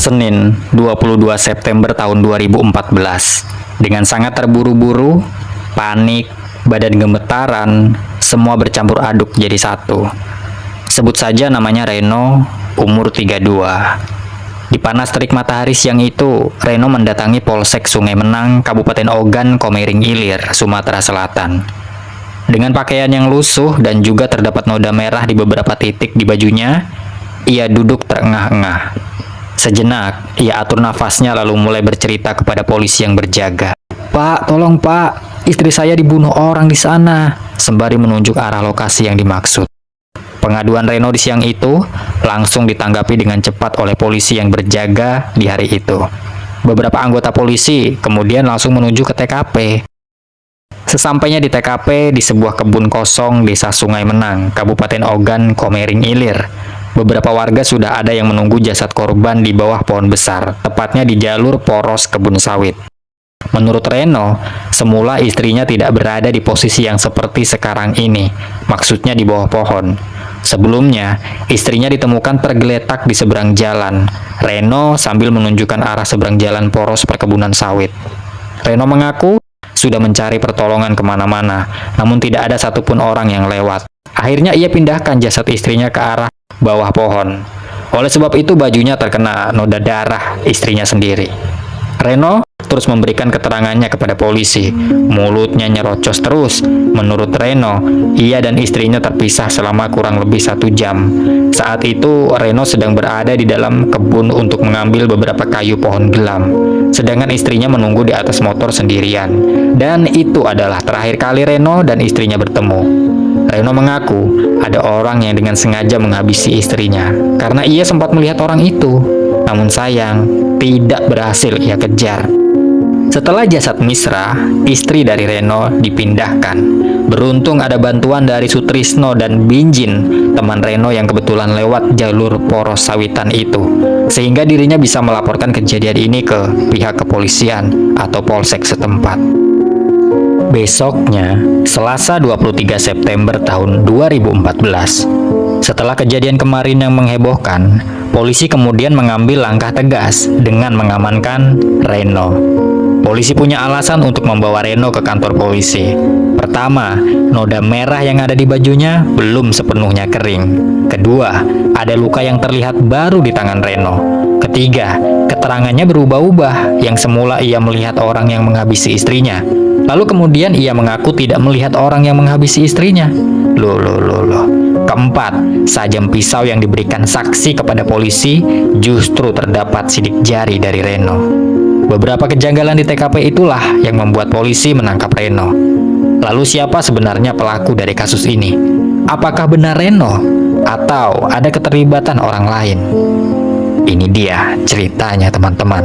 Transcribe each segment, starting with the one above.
Senin, 22 September tahun 2014. Dengan sangat terburu-buru, panik, badan gemetaran, semua bercampur aduk jadi satu. Sebut saja namanya Reno, umur 32. Di panas terik matahari siang itu, Reno mendatangi Polsek Sungai Menang, Kabupaten Ogan, Komering Ilir, Sumatera Selatan. Dengan pakaian yang lusuh dan juga terdapat noda merah di beberapa titik di bajunya, ia duduk terengah-engah. Sejenak, ia atur nafasnya lalu mulai bercerita kepada polisi yang berjaga. "Pak, tolong Pak, istri saya dibunuh orang di sana," sembari menunjuk arah lokasi yang dimaksud. Pengaduan Reno di siang itu langsung ditanggapi dengan cepat oleh polisi yang berjaga di hari itu. Beberapa anggota polisi kemudian langsung menuju ke TKP. Sesampainya di TKP di sebuah kebun kosong Desa Sungai Menang, Kabupaten Ogan, Komering Ilir, beberapa warga sudah ada yang menunggu jasad korban di bawah pohon besar, tepatnya di jalur poros kebun sawit. Menurut Reno, semula istrinya tidak berada di posisi yang seperti sekarang ini, maksudnya di bawah pohon. Sebelumnya, istrinya ditemukan tergeletak di seberang jalan. Reno sambil menunjukkan arah seberang jalan poros perkebunan sawit. Reno mengaku sudah mencari pertolongan kemana-mana, namun tidak ada satupun orang yang lewat. Akhirnya ia pindahkan jasad istrinya ke arah bawah pohon. Oleh sebab itu bajunya terkena noda darah istrinya sendiri. Reno terus memberikan keterangannya kepada polisi. Mulutnya nyerocos terus. Menurut Reno, ia dan istrinya terpisah selama kurang lebih 1 jam. Saat itu, Reno sedang berada di dalam kebun untuk mengambil beberapa kayu pohon gelam. Sedangkan istrinya menunggu di atas motor sendirian. Dan itu adalah terakhir kali Reno dan istrinya bertemu. Reno mengaku ada orang yang dengan sengaja menghabisi istrinya karena ia sempat melihat orang itu. Namun sayang, tidak berhasil ia kejar. Setelah jasad Misra, istri dari Reno, dipindahkan. Beruntung ada bantuan dari Sutrisno dan Binjin, teman Reno yang kebetulan lewat jalur poros sawitan itu, sehingga dirinya bisa melaporkan kejadian ini ke pihak kepolisian atau polsek setempat. Besoknya, Selasa 23 September tahun 2014, setelah kejadian kemarin yang menghebohkan, polisi kemudian mengambil langkah tegas dengan mengamankan Reno. Polisi punya alasan untuk membawa Reno ke kantor polisi. Pertama, noda merah yang ada di bajunya belum sepenuhnya kering. Kedua, ada luka yang terlihat baru di tangan Reno. Ketiga, keterangannya berubah-ubah, yang semula ia melihat orang yang menghabisi istrinya. Lalu kemudian ia mengaku tidak melihat orang yang menghabisi istrinya. Loh. Keempat, sajam pisau yang diberikan saksi kepada polisi justru terdapat sidik jari dari Reno. Beberapa kejanggalan di TKP itulah yang membuat polisi menangkap Reno. Lalu siapa sebenarnya pelaku dari kasus ini? Apakah benar Reno? Atau ada keterlibatan orang lain? Ini dia ceritanya, teman-teman.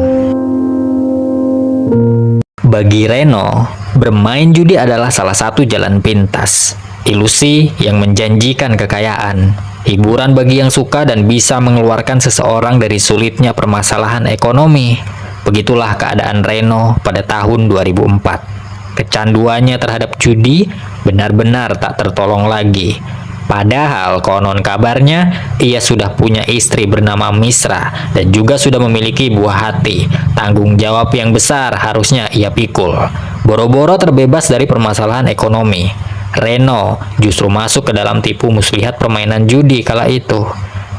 Bagi Reno, bermain judi adalah salah satu jalan pintas. Ilusi yang menjanjikan kekayaan. Hiburan bagi yang suka dan bisa mengeluarkan seseorang dari sulitnya permasalahan ekonomi. Begitulah keadaan Reno pada tahun 2004. Kecanduannya terhadap judi benar-benar tak tertolong lagi. Padahal konon kabarnya ia sudah punya istri bernama Misra dan juga sudah memiliki buah hati. Tanggung jawab yang besar harusnya ia pikul. Boro-boro terbebas dari permasalahan ekonomi, Reno justru masuk ke dalam tipu muslihat permainan judi kala itu.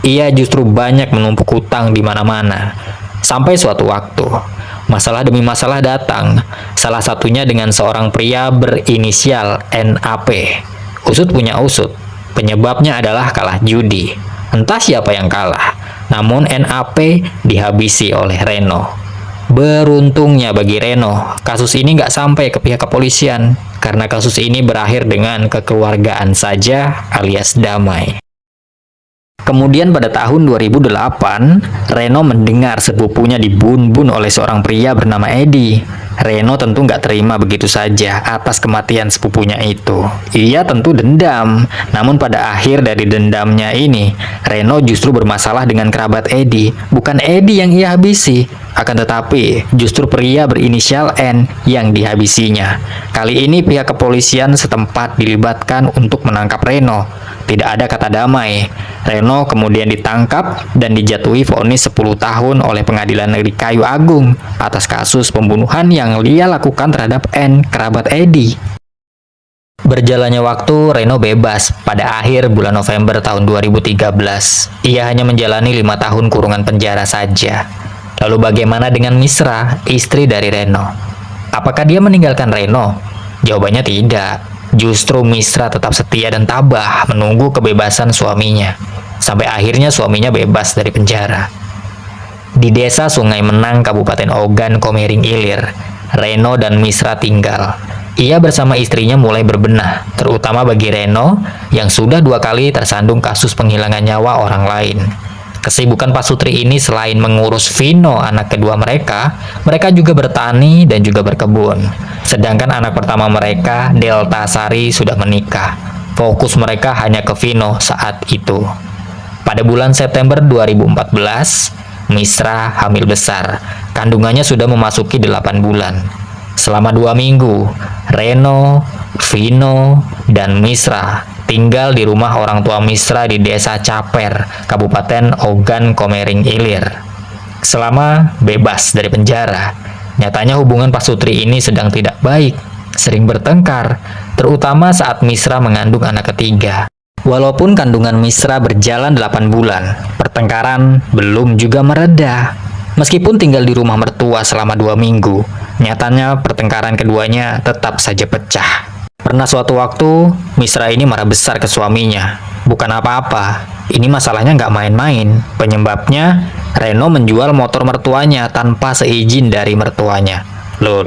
Ia justru banyak menumpuk hutang di mana-mana. Sampai suatu waktu, masalah demi masalah datang, salah satunya dengan seorang pria berinisial NAP. Usut punya usut, penyebabnya adalah kalah judi. Entah siapa yang kalah, namun NAP dihabisi oleh Reno. Beruntungnya bagi Reno, kasus ini nggak sampai ke pihak kepolisian, karena kasus ini berakhir dengan kekeluargaan saja alias damai. Kemudian pada tahun 2008, Reno mendengar sepupunya dibunuh oleh seorang pria bernama Edi. Reno tentu nggak terima begitu saja atas kematian sepupunya itu. Ia tentu dendam, namun pada akhir dari dendamnya ini, Reno justru bermasalah dengan kerabat Edi. Bukan Edi yang ia habisi, Akan tetapi, justru pria berinisial N yang dihabisinya. Kali ini pihak kepolisian setempat dilibatkan untuk menangkap Reno. Tidak ada kata damai. Reno kemudian ditangkap dan dijatuhi vonis 10 tahun oleh Pengadilan Negeri Kayu Agung atas kasus pembunuhan yang dia lakukan terhadap N, kerabat Edi. Berjalannya waktu, Reno bebas pada akhir bulan November tahun 2013. Ia hanya menjalani 5 tahun kurungan penjara saja. Lalu bagaimana dengan Misra, istri dari Reno? Apakah dia meninggalkan Reno? Jawabannya tidak. Justru Misra tetap setia dan tabah menunggu kebebasan suaminya. Sampai akhirnya suaminya bebas dari penjara. Di desa Sungai Menang, Kabupaten Ogan Komering Ilir, Reno dan Misra tinggal. Ia bersama istrinya mulai berbenah, terutama bagi Reno yang sudah 2 kali tersandung kasus penghilangan nyawa orang lain. Kesibukan Pak Sutri ini selain mengurus Vino, anak kedua mereka juga bertani dan juga berkebun. Sedangkan anak pertama mereka, Delta Sari, sudah menikah. Fokus mereka hanya ke Vino saat itu. Pada bulan September 2014, Misra hamil besar. Kandungannya sudah memasuki 8 bulan. Selama 2 minggu, Reno, Vino, dan Misra tinggal di rumah orang tua Misra di Desa Caper, Kabupaten Ogan Komering Ilir. Selama bebas dari penjara, nyatanya hubungan Pak Sutri ini sedang tidak baik, sering bertengkar, terutama saat Misra mengandung anak ketiga. Walaupun kandungan Misra berjalan 8 bulan, pertengkaran belum juga mereda. Meskipun tinggal di rumah mertua selama 2 minggu, nyatanya pertengkaran keduanya tetap saja pecah. Pernah suatu waktu, Misra ini marah besar ke suaminya. Bukan apa-apa, ini masalahnya nggak main-main. Penyebabnya, Reno menjual motor mertuanya tanpa seizin dari mertuanya. Loh,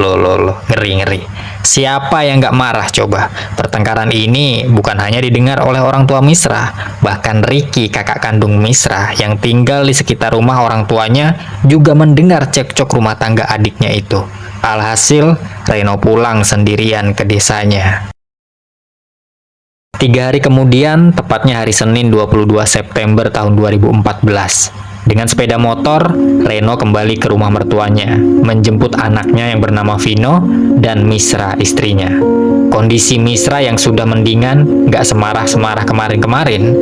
ngeri. Siapa yang nggak marah coba? Pertengkaran ini bukan hanya didengar oleh orang tua Misra, bahkan Ricky, kakak kandung Misra, yang tinggal di sekitar rumah orang tuanya, juga mendengar cekcok rumah tangga adiknya itu. Alhasil, Reno pulang sendirian ke desanya. 3 hari kemudian, tepatnya hari Senin 22 September tahun 2014, dengan sepeda motor, Reno kembali ke rumah mertuanya, menjemput anaknya yang bernama Vino dan Misra, istrinya. Kondisi Misra yang sudah mendingan, gak semarah-semarah kemarin-kemarin,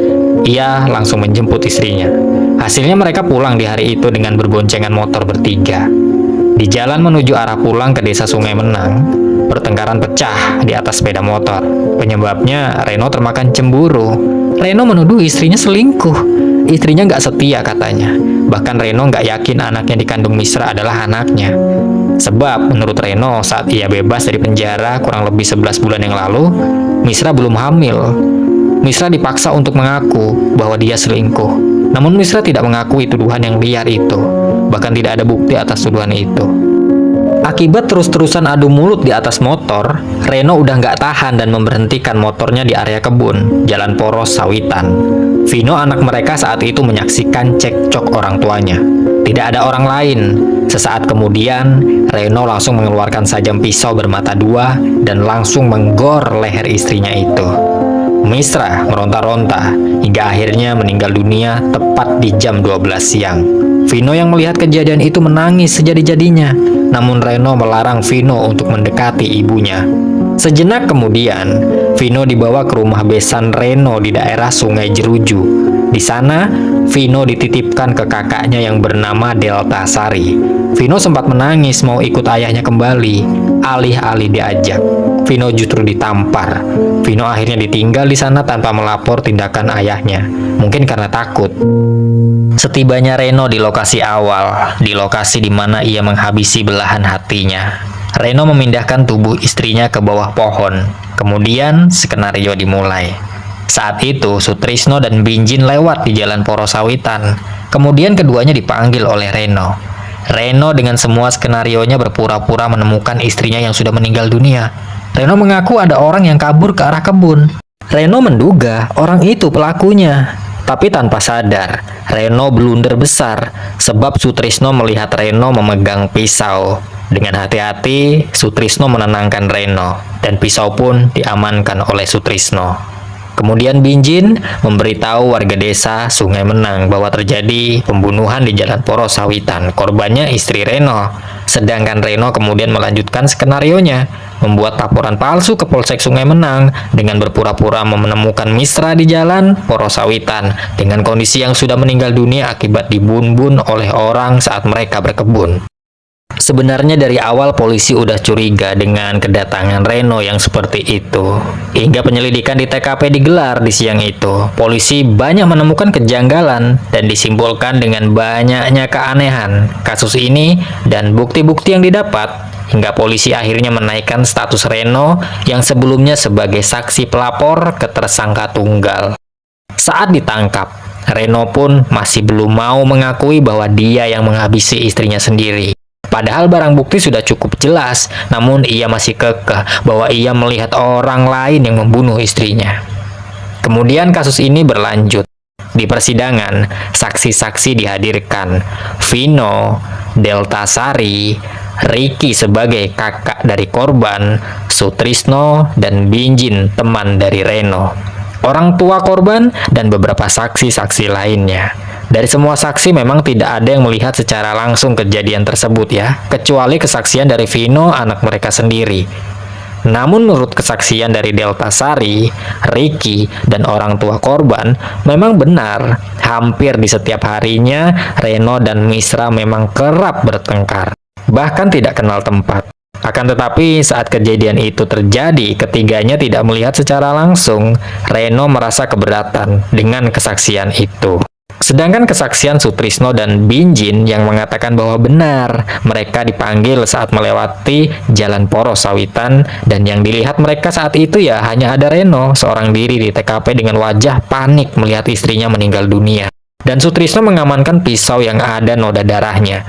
ia langsung menjemput istrinya. Hasilnya mereka pulang di hari itu dengan berboncengan motor bertiga. Di jalan menuju arah pulang ke desa Sungai Menang, pertengkaran pecah di atas sepeda motor. Penyebabnya, Reno termakan cemburu. Reno menuduh istrinya selingkuh. Istrinya nggak setia katanya. Bahkan Reno nggak yakin anaknya dikandung Misra adalah anaknya. Sebab menurut Reno saat ia bebas dari penjara kurang lebih 11 bulan yang lalu, Misra belum hamil. Misra dipaksa untuk mengaku bahwa dia selingkuh. Namun Misra tidak mengakui tuduhan yang liar itu. Bahkan tidak ada bukti atas tuduhan itu. Akibat terus-terusan adu mulut di atas motor, Reno udah nggak tahan dan memberhentikan motornya di area kebun, jalan poros sawitan. Vino, anak mereka, saat itu menyaksikan cekcok orang tuanya. Tidak ada orang lain. Sesaat kemudian, Reno langsung mengeluarkan sajam pisau bermata 2 dan langsung menggor leher istrinya itu. Misra meronta-ronta hingga akhirnya meninggal dunia tepat di jam 12 siang. Vino yang melihat kejadian itu menangis sejadi-jadinya, namun Reno melarang Vino untuk mendekati ibunya. Sejenak kemudian, Vino dibawa ke rumah besan Reno di daerah Sungai Jeruju. Di sana, Vino dititipkan ke kakaknya yang bernama Delta Sari. Vino sempat menangis mau ikut ayahnya kembali, alih-alih diajak. Vino justru ditampar. Vino akhirnya ditinggal di sana tanpa melapor tindakan ayahnya, mungkin karena takut. Setibanya Reno di lokasi awal, di lokasi di mana ia menghabisi belahan hatinya, Reno memindahkan tubuh istrinya ke bawah pohon. Kemudian skenario dimulai. Saat itu Sutrisno dan Binjin lewat di jalan poros sawitan. Kemudian keduanya dipanggil oleh Reno. Reno dengan semua skenarionya berpura-pura menemukan istrinya yang sudah meninggal dunia. Reno mengaku ada orang yang kabur ke arah kebun. Reno menduga orang itu pelakunya. Tapi tanpa sadar, Reno blunder besar sebab Sutrisno melihat Reno memegang pisau. Dengan hati-hati, Sutrisno menenangkan Reno dan pisau pun diamankan oleh Sutrisno. Kemudian Binjin memberitahu warga desa Sungai Menang bahwa terjadi pembunuhan di Jalan Porosawitan. Korbannya istri Reno. Sedangkan Reno kemudian melanjutkan skenarionya, membuat laporan palsu ke Polsek Sungai Menang dengan berpura-pura menemukan Misra di Jalan Porosawitan dengan kondisi yang sudah meninggal dunia akibat dibunuh oleh orang saat mereka berkebun. Sebenarnya dari awal polisi udah curiga dengan kedatangan Reno yang seperti itu. Hingga penyelidikan di TKP digelar di siang itu, polisi banyak menemukan kejanggalan dan disimpulkan dengan banyaknya keanehan kasus ini dan bukti-bukti yang didapat, hingga polisi akhirnya menaikkan status Reno yang sebelumnya sebagai saksi pelapor ke tersangka tunggal. Saat ditangkap, Reno pun masih belum mau mengakui bahwa dia yang menghabisi istrinya sendiri. Padahal barang bukti sudah cukup jelas, namun ia masih kekeh bahwa ia melihat orang lain yang membunuh istrinya. Kemudian kasus ini berlanjut. Di persidangan, saksi-saksi dihadirkan. Vino, Delta Sari, Ricky sebagai kakak dari korban, Sutrisno, dan Binjin teman dari Reno, orang tua korban, dan beberapa saksi-saksi lainnya. Dari semua saksi memang tidak ada yang melihat secara langsung kejadian tersebut ya, kecuali kesaksian dari Vino, anak mereka sendiri. Namun menurut kesaksian dari Delta Sari, Ricky, dan orang tua korban, memang benar, hampir di setiap harinya Reno dan Misra memang kerap bertengkar, bahkan tidak kenal tempat. Akan tetapi saat kejadian itu terjadi, ketiganya tidak melihat secara langsung. Reno merasa keberatan dengan kesaksian itu. Sedangkan kesaksian Sutrisno dan Binjin yang mengatakan bahwa benar mereka dipanggil saat melewati Jalan Porosawitan dan yang dilihat mereka saat itu ya hanya ada Reno seorang diri di TKP dengan wajah panik melihat istrinya meninggal dunia. Dan Sutrisno mengamankan pisau yang ada noda darahnya.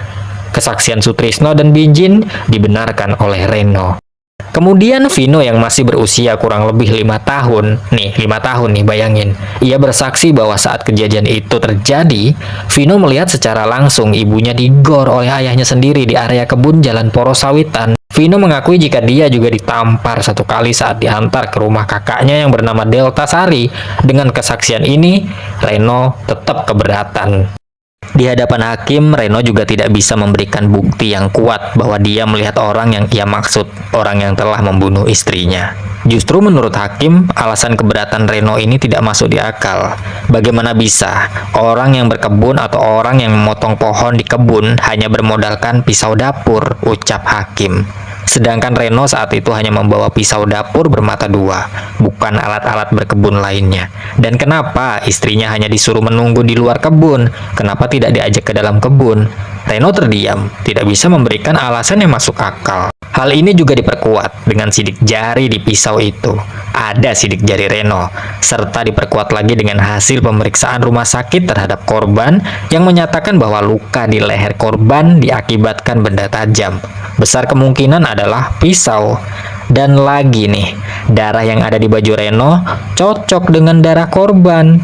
Kesaksian Sutrisno dan Binjin dibenarkan oleh Reno. Kemudian Vino yang masih berusia kurang lebih 5 tahun, 5 tahun nih bayangin, ia bersaksi bahwa saat kejadian itu terjadi, Vino melihat secara langsung ibunya digor oleh ayahnya sendiri di area kebun Jalan Porosawitan. Vino mengakui jika dia juga ditampar 1 kali saat diantar ke rumah kakaknya yang bernama Delta Sari. Dengan kesaksian ini, Reno tetap keberatan. Di hadapan hakim, Reno juga tidak bisa memberikan bukti yang kuat bahwa dia melihat orang yang ia maksud, orang yang telah membunuh istrinya. Justru menurut hakim, alasan keberatan Reno ini tidak masuk di akal. Bagaimana bisa orang yang berkebun atau orang yang memotong pohon di kebun hanya bermodalkan pisau dapur, ucap hakim. Sedangkan Reno saat itu hanya membawa pisau dapur bermata 2, bukan alat-alat berkebun lainnya. Dan kenapa istrinya hanya disuruh menunggu di luar kebun? Kenapa tidak diajak ke dalam kebun? Reno terdiam, tidak bisa memberikan alasan yang masuk akal. Hal ini juga diperkuat dengan sidik jari di pisau itu. Ada sidik jari Reno, serta diperkuat lagi dengan hasil pemeriksaan rumah sakit terhadap korban yang menyatakan bahwa luka di leher korban diakibatkan benda tajam. Besar kemungkinan adalah pisau. Dan lagi nih, darah yang ada di baju Reno cocok dengan darah korban.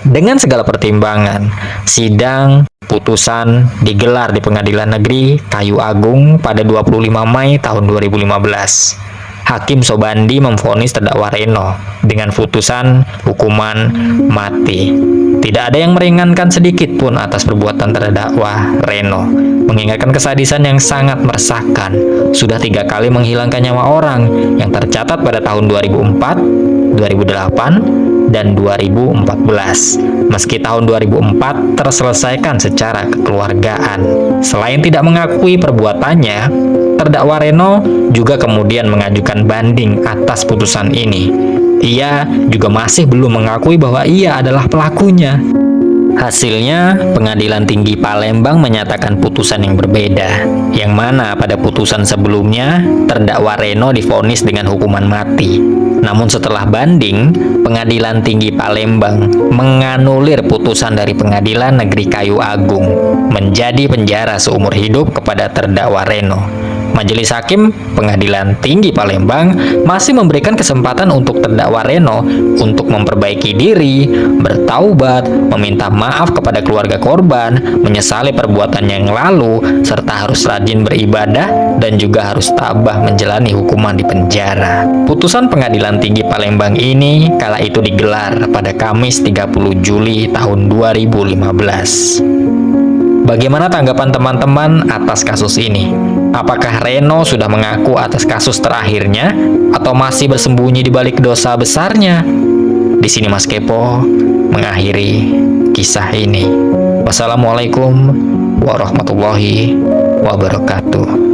Dengan segala pertimbangan, sidang putusan digelar di Pengadilan Negeri Kayu Agung pada 25 Mei tahun 2015. Hakim Sobandi memvonis terdakwa Reno dengan putusan hukuman mati. Tidak ada yang meringankan sedikit pun atas perbuatan terdakwa Reno, mengingatkan kesadisan yang sangat meresahkan. Sudah 3 kali menghilangkan nyawa orang yang tercatat pada tahun 2004, 2008, dan 2014. Meski tahun 2004 terselesaikan secara kekeluargaan. Selain tidak mengakui perbuatannya, terdakwa Reno juga kemudian mengajukan banding atas putusan ini. Ia juga masih belum mengakui bahwa ia adalah pelakunya. Hasilnya, Pengadilan Tinggi Palembang menyatakan putusan yang berbeda, yang mana pada putusan sebelumnya, terdakwa Reno divonis dengan hukuman mati. Namun setelah banding, Pengadilan Tinggi Palembang menganulir putusan dari Pengadilan Negeri Kayu Agung, menjadi penjara seumur hidup kepada terdakwa Reno. Majelis Hakim Pengadilan Tinggi Palembang masih memberikan kesempatan untuk terdakwa Reno untuk memperbaiki diri, bertaubat, meminta maaf kepada keluarga korban, menyesali perbuatannya yang lalu, serta harus rajin beribadah dan juga harus tabah menjalani hukuman di penjara. Putusan Pengadilan Tinggi Palembang ini kala itu digelar pada Kamis 30 Juli tahun 2015. Bagaimana tanggapan teman-teman atas kasus ini? Apakah Reno sudah mengaku atas kasus terakhirnya atau masih bersembunyi di balik dosa besarnya? Di sini Mas Kepo mengakhiri kisah ini. Wassalamualaikum warahmatullahi wabarakatuh.